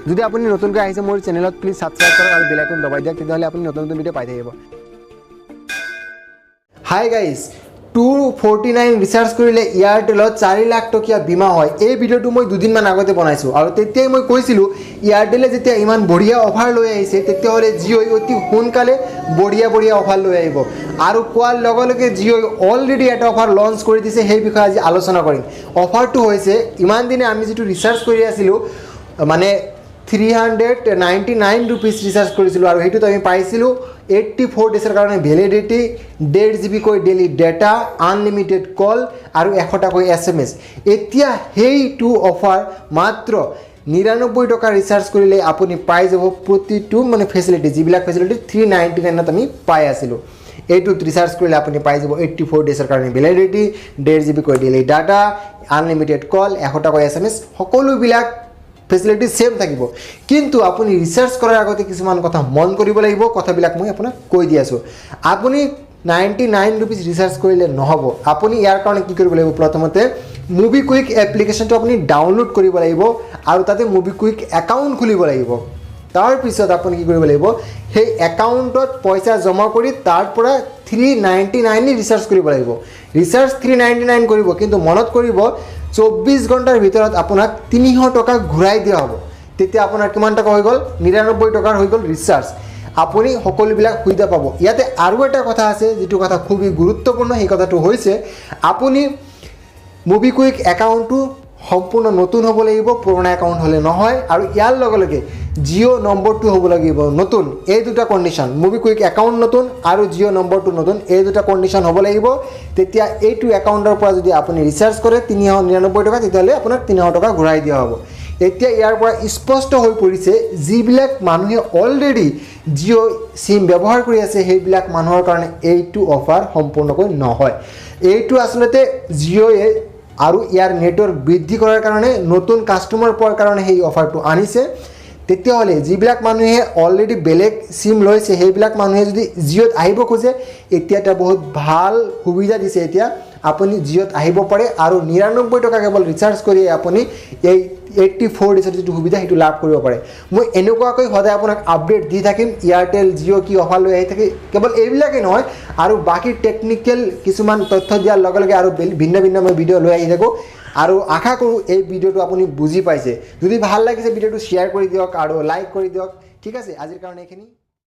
যদি আপুনি নতুনকৈ আহিছে মোৰ চেনেলত প্লিজ সাবস্ক্ৰাইব কৰক আৰু বেল আইকন দবাই দিয়ক, তেতিয়াহ'লে আপুনি নতুন নতুন ভিডিঅ' পাই থাকিব। হাই গাইজ, 249 ৰিচাৰ্জ কৰিলে এয়াৰটেলত 4 লাখ টকীয়া বীমা হয়। এই ভিডিঅ'টো মই দুদিনমান আগতে বনাইছোঁ আৰু তেতিয়াই মই কৈছিলোঁ এয়াৰটেলে যেতিয়া ইমান বঢ়িয়া অফাৰ লৈ আহিছে তেতিয়াহ'লে জিঅ'ই অতি সোনকালে বঢ়িয়া অফাৰ লৈ আহিব। আৰু কোৱাৰ লগে লগে জিঅ'ই অলৰেডি এটা অফাৰ লঞ্চ কৰি দিছে, সেই বিষয়ে আজি আলোচনা কৰিম। অফাৰটো হৈছে ইমান দিনে আমি যিটো ৰিচাৰ্জ কৰি আছিলোঁ মানে 399 ৰুপিজ ৰিচাৰ্জ কৰিছিলোঁ আৰু সেইটোত আমি পাইছিলোঁ 84 ডেজৰ কাৰণে ভেলিডিটি, 1.5 GB কৈ ডেইলি ডেটা, আনলিমিটেড কল আৰু 100 টাকৈ SMS। এতিয়া সেইটো অফাৰ মাত্ৰ 99 টকা ৰিচাৰ্জ কৰিলে আপুনি পাই যাব প্ৰতিটো মানে ফেচিলিটি, যিবিলাক ফেচিলিটি 399ত আমি পাই আছিলোঁ। এইটোত ৰিচাৰ্জ কৰিলে আপুনি পাই যাব 84 ডেজৰ কাৰণে ভেলিডিটি, 1.5 GB কৈ ডেইলি ডাটা, আনলিমিটেড কল, 100 টাকৈ SMS, সকলোবিলাক ফেচিলিটি সেম থাকিব। কিন্তু আপুনি ৰিচাৰ্জ কৰাৰ আগতে কিছুমান কথা মন কৰিব লাগিব, কথাবিলাক মই আপোনাক কৈ দি আছোঁ। আপুনি 99 ৰুপিজ ৰিচাৰ্জ কৰিলে নহ'ব। আপুনি ইয়াৰ কাৰণে কি কৰিব লাগিব, প্ৰথমতে মুভিকুইক এপ্লিকেশ্যনটো আপুনি ডাউনলোড কৰিব লাগিব আৰু তাতে মুভিকুইক একাউণ্ট খুলিব লাগিব। তাৰপিছত আপুনি কি কৰিব লাগিব, সেই একাউণ্টত পইচা জমা কৰি তাৰ পৰা 399 ৰিচাৰ্জ কৰিব লাগিব। ৰিচাৰ্জ 399 কৰিব, কিন্তু মনত কৰিব 24 ঘণ্টাৰ ভিতৰত আপোনাক 300 টকা ঘূৰাই দিয়া হ'ব। তেতিয়া আপোনাৰ কিমান টকা হৈ গ'ল, 99 টকাৰ হৈ গ'ল ৰিচাৰ্জ। আপুনি সকলোবিলাক সুবিধা পাব। ইয়াতে আৰু এটা কথা আছে, যিটো কথা খুবেই গুৰুত্বপূৰ্ণ। সেই কথাটো হৈছে আপুনি মুভিকুইক একাউণ্টটো সম্পূৰ্ণ নতুন হ'ব লাগিব, পুৰণা একাউণ্ট হ'লে নহয়। আৰু ইয়াৰ লগে লগে জিঅ' নম্বৰটো হ'ব লাগিব নতুন। এই দুটা কণ্ডিশ্যন, মুভিকুইক একাউণ্ট নতুন আৰু জিঅ' নম্বৰটো নতুন, এই দুটা কণ্ডিশ্যন হ'ব লাগিব। তেতিয়া এইটো একাউণ্টৰ পৰা যদি আপুনি ৰিচাৰ্জ কৰে 399 টকা, তেতিয়াহ'লে আপোনাক 300 টকা ঘূৰাই দিয়া হ'ব। এতিয়া ইয়াৰ পৰা স্পষ্ট হৈ পৰিছে যিবিলাক মানুহে অলৰেডি জিঅ' চিম ব্যৱহাৰ কৰি আছে সেইবিলাক মানুহৰ কাৰণে এইটো অফাৰ সম্পূৰ্ণকৈ নহয়। এইটো আচলতে জিঅ'য়ে আৰু ইয়াৰ নেটৱৰ্ক বৃদ্ধি কৰাৰ কাৰণে, নতুন কাষ্টমাৰ পোৱাৰ কাৰণে সেই অফাৰটো আনিছে। তেতিয়াহ'লে যিবিলাক মানুহে অলৰেডি বেলেগ চিম লৈছে সেইবিলাক মানুহে যদি জিঅ'ত আহিব খোজে, এতিয়া এটা বহুত ভাল সুবিধা দিছে। এতিয়া আপুনি জিঅ'ত আহিব পাৰে আৰু 99 টকা কেৱল ৰিচাৰ্জ কৰি আপুনি এই 84 ডেজৰ যিটো সুবিধা সেইটো লাভ কৰিব পাৰে। মই এনেকুৱাকৈ সদায় আপোনাক আপডেট দি থাকিম, এয়াৰটেল জিঅ' কি অফাৰ লৈ আহি থাকে। কেৱল এইবিলাকেই নহয়, আৰু বাকী টেকনিকেল কিছুমান তথ্য দিয়াৰ লগে লগে আৰু ভিন্ন মই ভিডিঅ' লৈ আহি থাকোঁ। আৰু আশা কৰোঁ এই ভিডিঅ'টো আপুনি বুজি পাইছে। যদি ভাল লাগিছে ভিডিঅ'টো শ্বেয়াৰ কৰি দিয়ক আৰু লাইক কৰি দিয়ক। ঠিক আছে, আজিৰ কাৰণে এইখিনি।